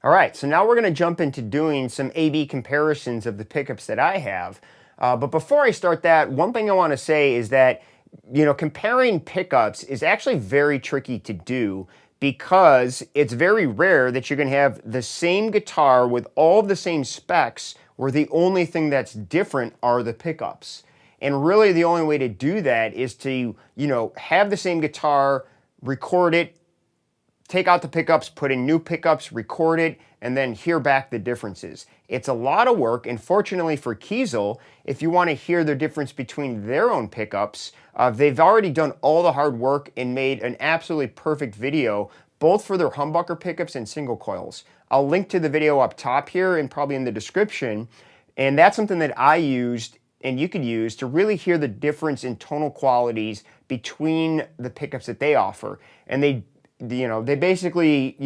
All right, so now we're going to jump into doing some A/B comparisons of the pickups that I have. But before I start that, one thing I want to say is that, comparing pickups is actually very tricky to do because it's very rare that you're going to have the same guitar with all of the same specs where the only thing that's different are the pickups. And really the only way to do that is to, have the same guitar, record it, take out the pickups, put in new pickups, record it, and then hear back the differences. It's a lot of work, and fortunately for Kiesel, if you want to hear the difference between their own pickups, they've already done all the hard work and made an absolutely perfect video, both for their humbucker pickups and single coils. I'll link to the video up top here and probably in the description, and that's something that I used and you could use to really hear the difference in tonal qualities between the pickups that they offer. And they basically,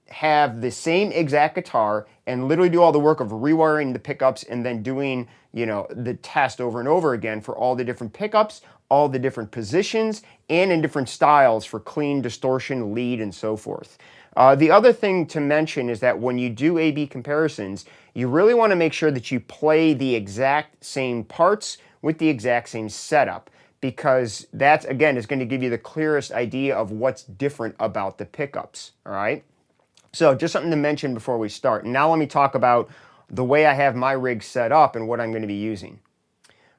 have the same exact guitar and literally do all the work of rewiring the pickups and then doing, the test over and over again for all the different pickups, all the different positions, and in different styles for clean, distortion, lead, and so forth. The other thing to mention is that when you do A/B comparisons, you really want to make sure that you play the exact same parts with the exact same setup, because that, again, is going to give you the clearest idea of what's different about the pickups, all right? So just something to mention before we start. And now let me talk about the way I have my rig set up and what I'm going to be using.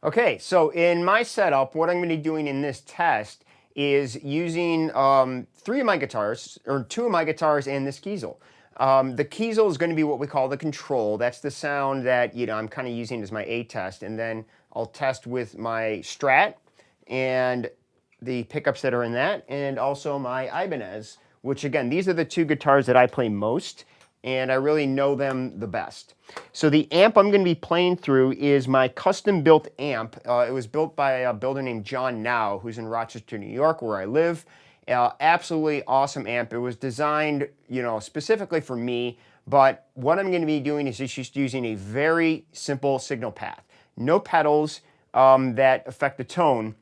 Okay, so in my setup, what I'm going to be doing in this test is using three of my guitars, or two of my guitars and this Kiesel. The Kiesel is going to be what we call the control. That's the sound that, I'm kind of using as my A test. And then I'll test with my Strat and the pickups that are in that, and also my Ibanez, which again, these are the two guitars that I play most, and I really know them the best. So the amp I'm going to be playing through is my custom-built amp. It was built by a builder named John Now, who's in Rochester, New York, where I live. Absolutely awesome amp. It was designed, specifically for me, but what I'm going to be doing is just using a very simple signal path. No pedals that affect the tone.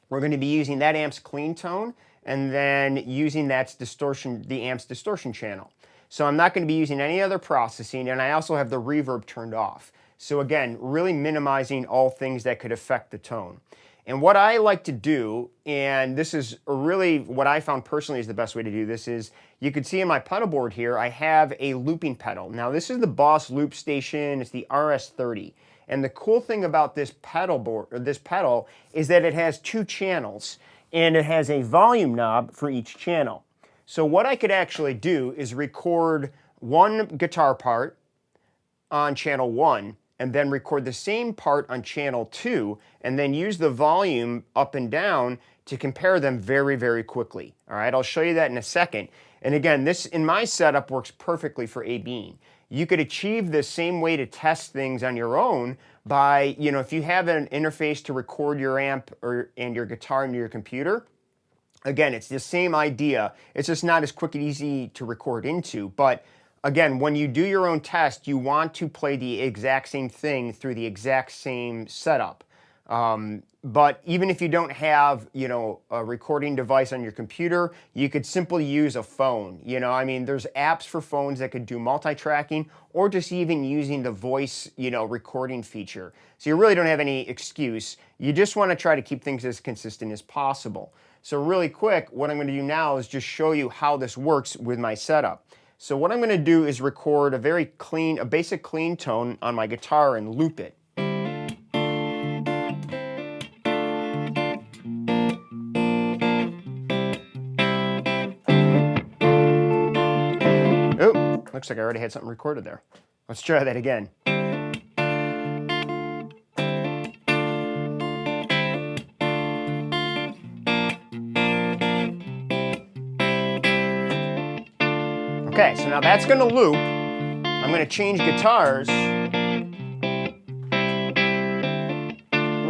We're going to be using that amp's clean tone and then using that distortion, the amp's distortion channel. So I'm not going to be using any other processing, and I also have the reverb turned off. So again, really minimizing all things that could affect the tone. And what I like to do, and this is really what I found personally is the best way to do this, is you can see in my pedal board here, I have a looping pedal. Now this is the Boss Loop Station, it's the RS30. And the cool thing about this pedal board, or this pedal, is that it has two channels and it has a volume knob for each channel. So what I could actually do is record one guitar part on channel 1 and then record the same part on channel 2 and then use the volume up and down to compare them very, very quickly. All right, I'll show you that in a second. And again, this in my setup works perfectly for A/B. You could achieve the same way to test things on your own by, if you have an interface to record your amp and your guitar into your computer. Again, it's the same idea. It's just not as quick and easy to record into. But again, when you do your own test, you want to play the exact same thing through the exact same setup. But even if you don't have, a recording device on your computer, you could simply use a phone. There's apps for phones that could do multi-tracking or just even using the voice, recording feature. So you really don't have any excuse. You just want to try to keep things as consistent as possible. So really quick, what I'm going to do now is just show you how this works with my setup. So what I'm going to do is record a basic clean tone on my guitar and loop it. Oh, looks like I already had something recorded there. Let's try that again. Okay, so now that's going to loop. I'm going to change guitars. We're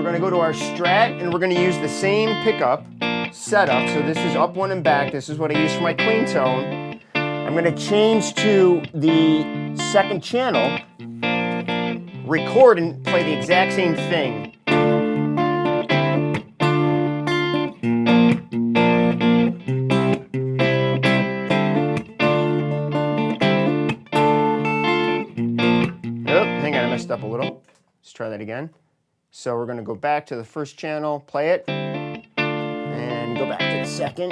going to go to our Strat, and we're going to use the same pickup setup. So this is up one and back. This is what I use for my clean tone. I'm going to change to the second channel, record, and play the exact same thing. messed up a little. Let's try that again. So we're going to go back to the first channel, play it, and go back to the second.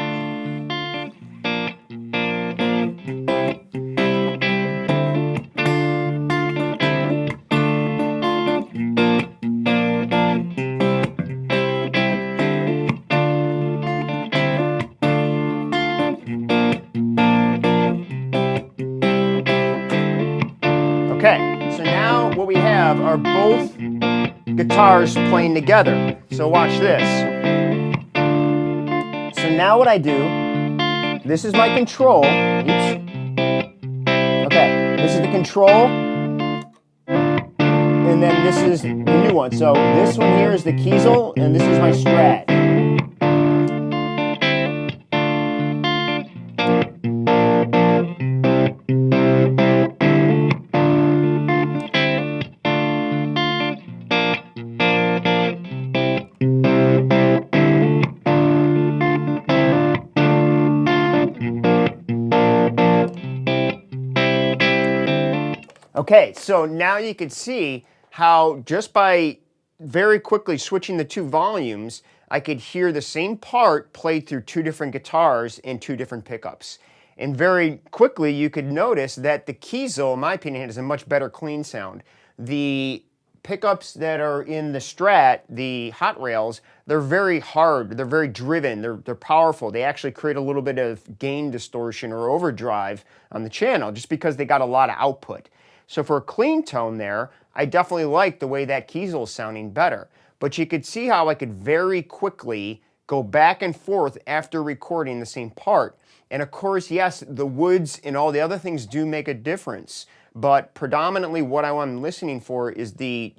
Okay, so now what we have are both guitars playing together. So watch this. So now what I do, this is my control. Oops. Okay, this is the control. And then this is the new one. So this one here is the Kiesel, and this is my Strat. Okay, so now you can see how just by very quickly switching the two volumes, I could hear the same part played through two different guitars and two different pickups. And very quickly you could notice that the Kiesel, in my opinion, has a much better clean sound. The pickups that are in the Strat, the Hot Rails, they're very hard, they're very driven, they're powerful. They actually create a little bit of gain distortion or overdrive on the channel just because they got a lot of output. So for a clean tone there, I definitely like the way that Kiesel is sounding better. But you could see how I could very quickly go back and forth after recording the same part. And of course, yes, the woods and all the other things do make a difference. But predominantly what I'm listening for is the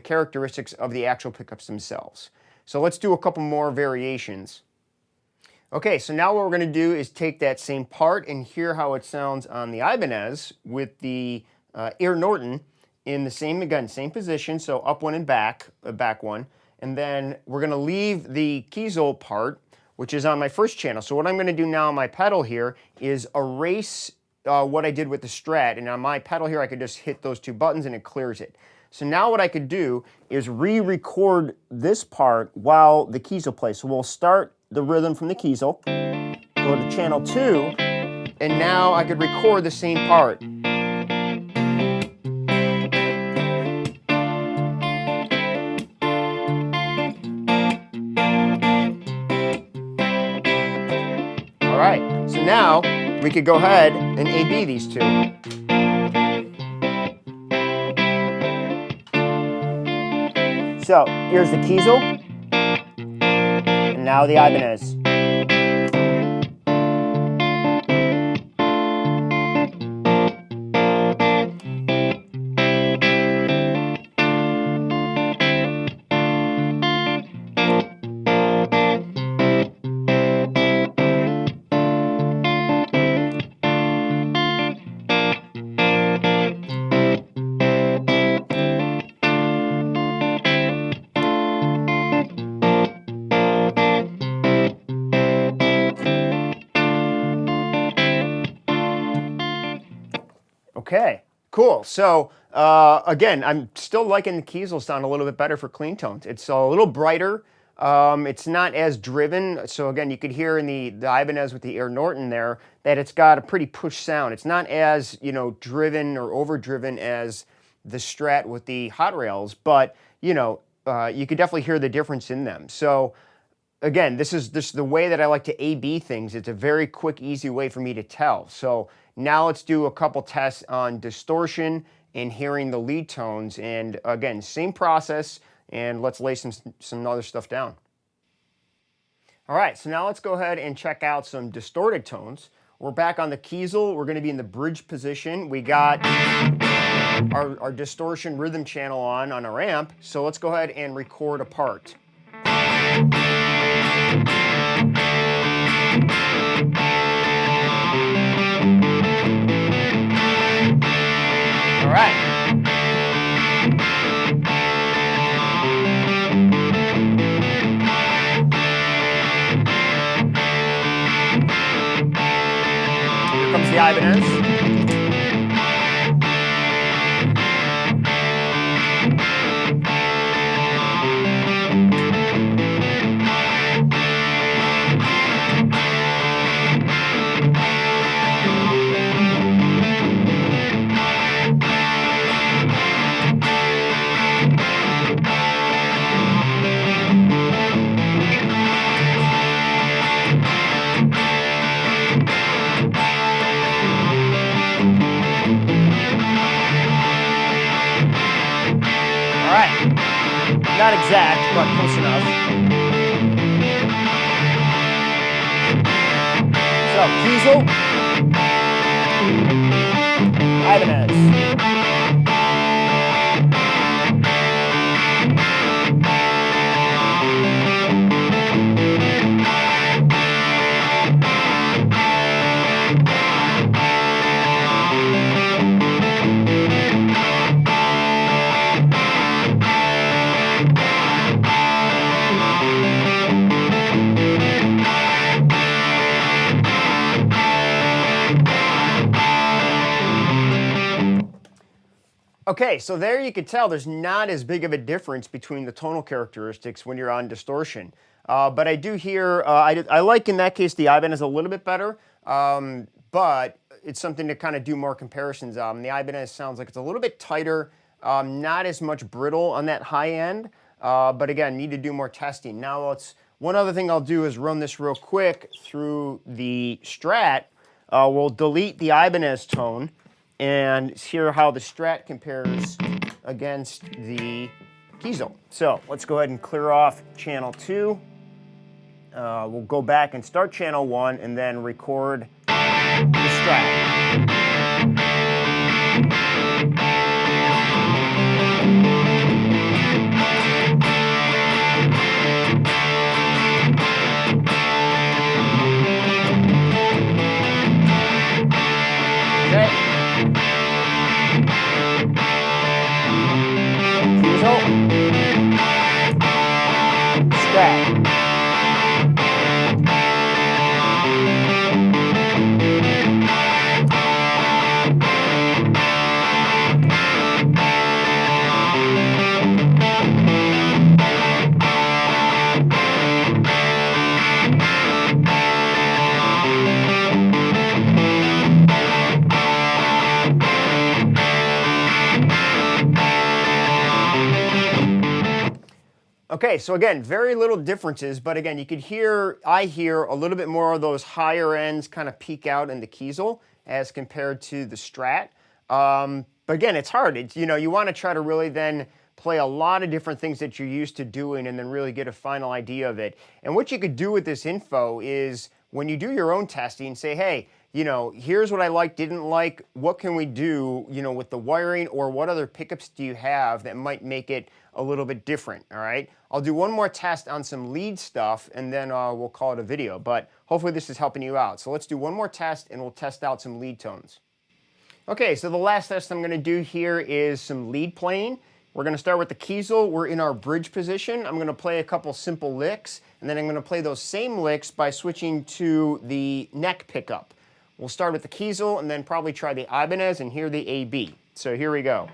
characteristics of the actual pickups themselves. So let's do a couple more variations. Okay, so now what we're going to do is take that same part and hear how it sounds on the Ibanez with the Air Norton in the same position, so up one and back, back one. And then we're going to leave the Kiesel part, which is on my first channel. So what I'm going to do now on my pedal here is erase what I did with the Strat. And on my pedal here, I could just hit those two buttons and it clears it. So now what I could do is re-record this part while the Kiesel plays. So we'll start the rhythm from the Kiesel, go to channel 2, and now I could record the same part. All right, so now we could go ahead and A-B these two. So here's the Kiesel, and now the Ibanez. Okay, cool. So again, I'm still liking the Kiesel sound a little bit better for clean tones. It's a little brighter. It's not as driven. So again, you could hear in the Ibanez with the Air Norton there that it's got a pretty push sound. It's not as, driven or overdriven as the Strat with the Hot Rails, but you could definitely hear the difference in them. So again, this is the way that I like to A-B things. It's a very quick, easy way for me to tell. So now let's do a couple tests on distortion and hearing the lead tones. And again, same process, and let's lay some other stuff down. All right, so now let's go ahead and check out some distorted tones. We're back on the Kiesel. We're going to be in the bridge position. We got our distortion rhythm channel on our amp. So let's go ahead and record a part. All right. Here comes the Ibanez. Not exact, but close enough. So, Kiesel, Ibanez. Okay, so there you can tell there's not as big of a difference between the tonal characteristics when you're on distortion. But I do hear, I like in that case the Ibanez a little bit better, but it's something to kind of do more comparisons on. The Ibanez sounds like it's a little bit tighter, not as much brittle on that high end, but again, need to do more testing. Now, one other thing I'll do is run this real quick through the Strat. We'll delete the Ibanez tone and hear how the Strat compares against the Kiesel. So let's go ahead and clear off channel 2. We'll go back and start channel 1 and then record the Strat. Strat. Okay, so again, very little differences, but again, I hear a little bit more of those higher ends kind of peak out in the Kiesel as compared to the Strat. But again, it's hard. You want to try to really then play a lot of different things that you're used to doing and then really get a final idea of it. And what you could do with this info is when you do your own testing, say, hey, here's what I like, didn't like, what can we do, with the wiring, or what other pickups do you have that might make it a little bit different, all right? I'll do one more test on some lead stuff, and then we'll call it a video, but hopefully this is helping you out. So let's do one more test, and we'll test out some lead tones. Okay, so the last test I'm gonna do here is some lead playing. We're gonna start with the Kiesel. We're in our bridge position. I'm gonna play a couple simple licks, and then I'm gonna play those same licks by switching to the neck pickup. We'll start with the Kiesel and then probably try the Ibanez and hear the AB. So here we go.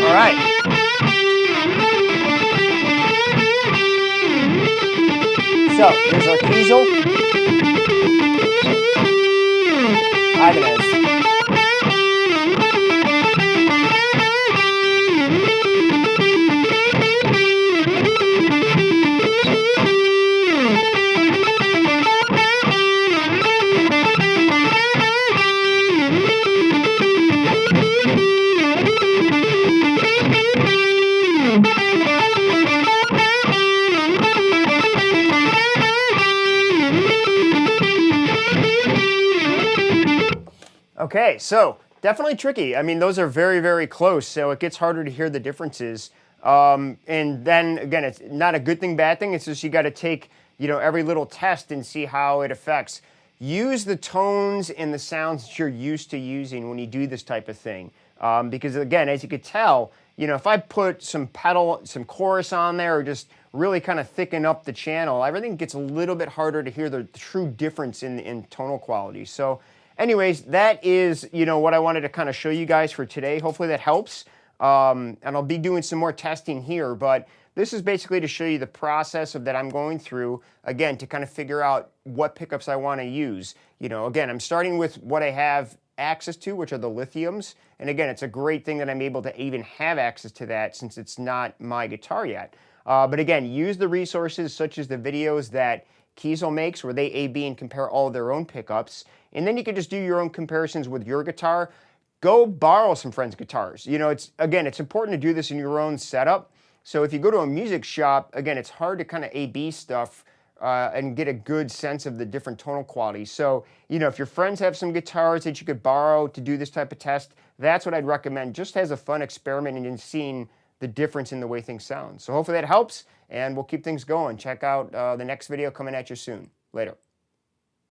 All right. So here's our Kiesel, Ibanez. Okay, so definitely tricky. I mean, those are very, very close, so it gets harder to hear the differences. And then again, it's not a good thing, bad thing. It's just you got to take, every little test and see how it affects. use the tones and the sounds that you're used to using when you do this type of thing. Because again, as you could tell, you know, if I put some some chorus on there, or just really kind of thicken up the channel, everything gets a little bit harder to hear the true difference in tonal quality. So anyways, that is, you know, what I wanted to kind of show you guys for today. Hopefully that helps. And I'll be doing some more testing here, but this is basically to show you the process that I'm going through, again, to kind of figure out what pickups I want to use. You know, again, I'm starting with what I have access to, which are the lithiums. And again, it's a great thing that I'm able to even have access to that since it's not my guitar yet. But again, use the resources such as the videos that Kiesel makes, where they A/B and compare all of their own pickups. And then you can just do your own comparisons with your guitar. Go borrow some friends' guitars. You know, it's important to do this in your own setup. So if you go to a music shop, again, it's hard to kind of A/B stuff and get a good sense of the different tonal qualities. So, you know, if your friends have some guitars that you could borrow to do this type of test, that's what I'd recommend, just as a fun experiment and in seeing the difference in the way things sound. So hopefully that helps, and we'll keep things going. Check out the next video coming at you soon. Later.